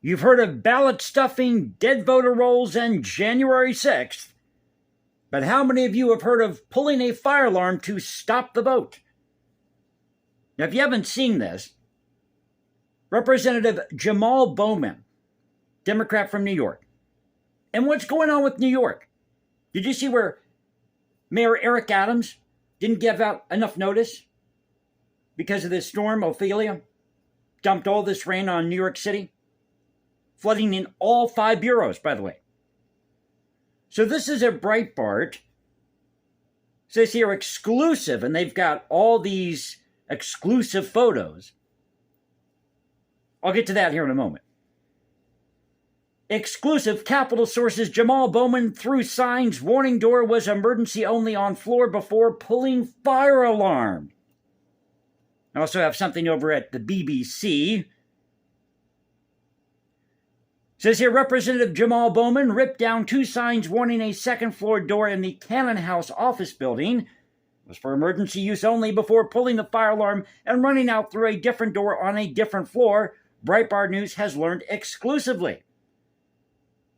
You've heard of ballot stuffing, dead voter rolls, and January 6th. But how many of you have heard of pulling a fire alarm to stop the vote? Now, if you haven't seen this, Representative Jamaal Bowman, Democrat from New York. And what's going on with New York? Did you see where Mayor Eric Adams didn't give out enough notice because of this storm, Ophelia? Dumped all this rain on New York City, flooding in all 5 boroughs, by the way. So this is a Breitbart. It says here exclusive, and they've got all these exclusive photos. I'll get to that here in a moment. Exclusive Capitol sources Jamaal Bowman threw signs warning door was emergency only on floor before pulling fire alarm. I also have something over at the BBC. Says here, Representative Jamaal Bowman ripped down 2 signs warning a second-floor door in the Cannon House office building. It was for emergency use only before pulling the fire alarm and running out through a different door on a different floor, Breitbart News has learned exclusively.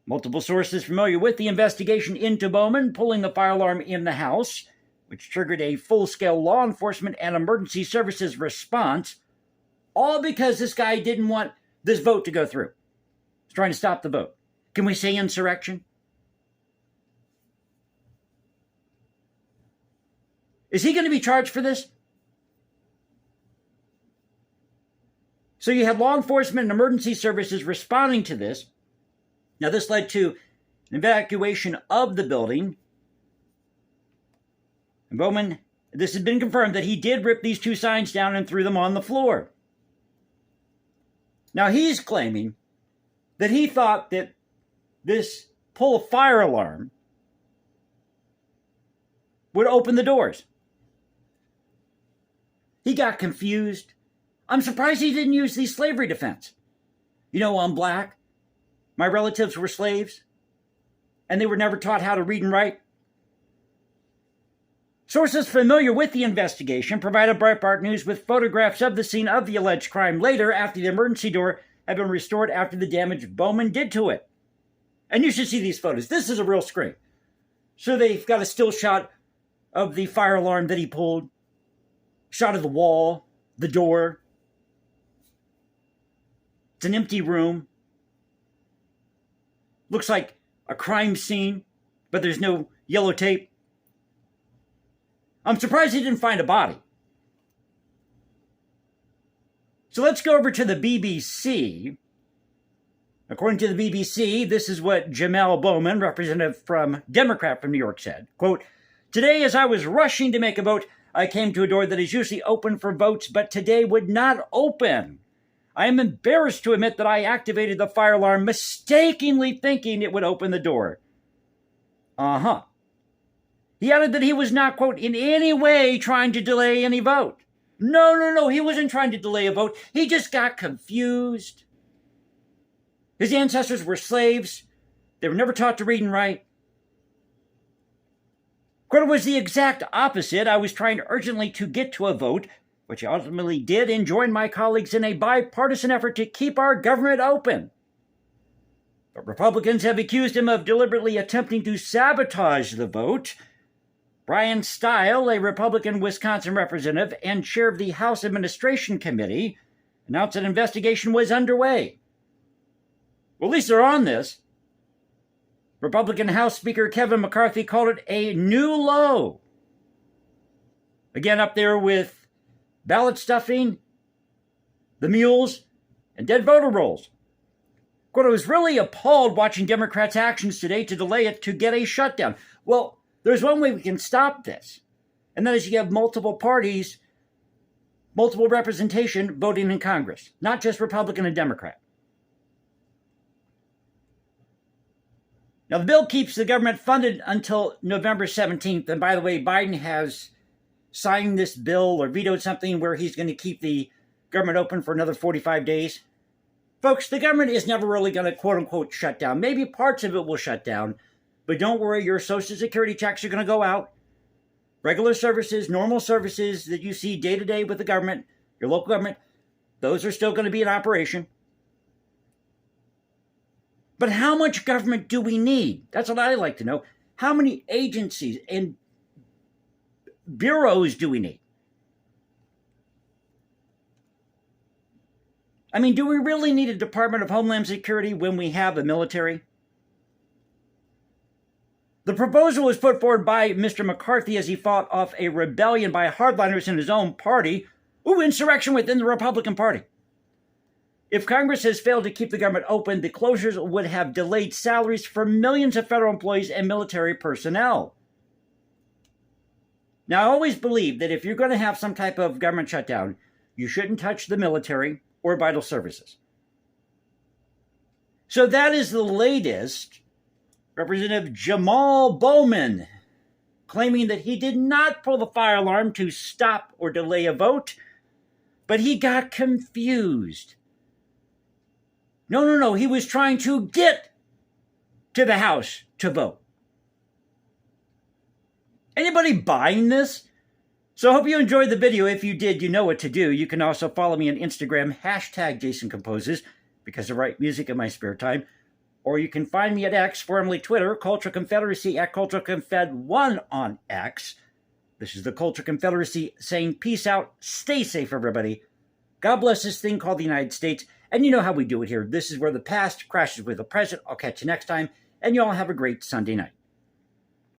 Multiple sources familiar with the investigation into Bowman pulling the fire alarm in the house, which triggered a full-scale law enforcement and emergency services response, all because this guy didn't want this vote to go through. He's trying to stop the vote. Can we say insurrection? Is he going to be charged for this? So you had law enforcement and emergency services responding to this. Now, this led to an evacuation of the building. And Bowman, this has been confirmed that he did rip these 2 signs down and threw them on the floor. Now, he's claiming that he thought that this pull a fire alarm would open the doors. He got confused. I'm surprised he didn't use the slavery defense. You know, I'm black. My relatives were slaves, and they were never taught how to read and write. Sources familiar with the investigation provided Breitbart News with photographs of the scene of the alleged crime later after the emergency door had been restored after the damage Bowman did to it. And you should see these photos. This is a real scream. So they've got a still shot of the fire alarm that he pulled, shot of the wall, the door. It's an empty room. Looks like a crime scene, but there's no yellow tape. I'm surprised he didn't find a body. So let's go over to the BBC. According to the BBC, this is what Jamaal Bowman, Democrat from New York, said. Quote, "Today, as I was rushing to make a vote, I came to a door that is usually open for votes, but today would not open. I am embarrassed to admit that I activated the fire alarm, mistakenly thinking it would open the door." He added that he was not, quote, in any way trying to delay any vote. No, he wasn't trying to delay a vote. He just got confused. His ancestors were slaves. They were never taught to read and write. Quote, "It was the exact opposite. I was trying urgently to get to a vote, which I ultimately did, and joined my colleagues in a bipartisan effort to keep our government open. But Republicans have accused him of deliberately attempting to sabotage the vote. Brian Stile, a Republican Wisconsin representative and chair of the House Administration Committee, announced an investigation was underway." Well, at least they're on this. Republican House Speaker Kevin McCarthy called it a new low. Again, up there with ballot stuffing, the mules, and dead voter rolls. Quote, "I was really appalled watching Democrats' actions today to delay it to get a shutdown." Well, there's one way we can stop this, and that is you have multiple parties, multiple representation voting in Congress, not just Republican and Democrat. Now, the bill keeps the government funded until November 17th. And by the way, Biden has signed this bill or vetoed something where he's going to keep the government open for another 45 days. Folks, the government is never really going to, quote unquote, shut down. Maybe parts of it will shut down. But don't worry, your Social Security checks are going to go out. Regular services, normal services that you see day to day with the government, your local government, those are still going to be in operation. But how much government do we need? That's what I like to know. How many agencies and bureaus do we need? I mean, do we really need a Department of Homeland Security when we have a military? The proposal was put forward by Mr. McCarthy as he fought off a rebellion by hardliners in his own party. Insurrection within the Republican Party. If Congress has failed to keep the government open, the closures would have delayed salaries for millions of federal employees and military personnel. Now, I always believe that if you're going to have some type of government shutdown, you shouldn't touch the military or vital services. So that is the latest. Representative Jamaal Bowman claiming that he did not pull the fire alarm to stop or delay a vote, but he got confused. No, he was trying to get to the House to vote. Anybody buying this? So I hope you enjoyed the video. If you did, you know what to do. You can also follow me on Instagram, #JasonComposes, because I write music in my spare time. Or you can find me at X, formerly Twitter, Cultural Confederacy at CulturalConfed1 on X. This is the Cultural Confederacy saying peace out, stay safe, everybody. God bless this thing called the United States. And you know how we do it here. This is where the past crashes with the present. I'll catch you next time. And you all have a great Sunday night.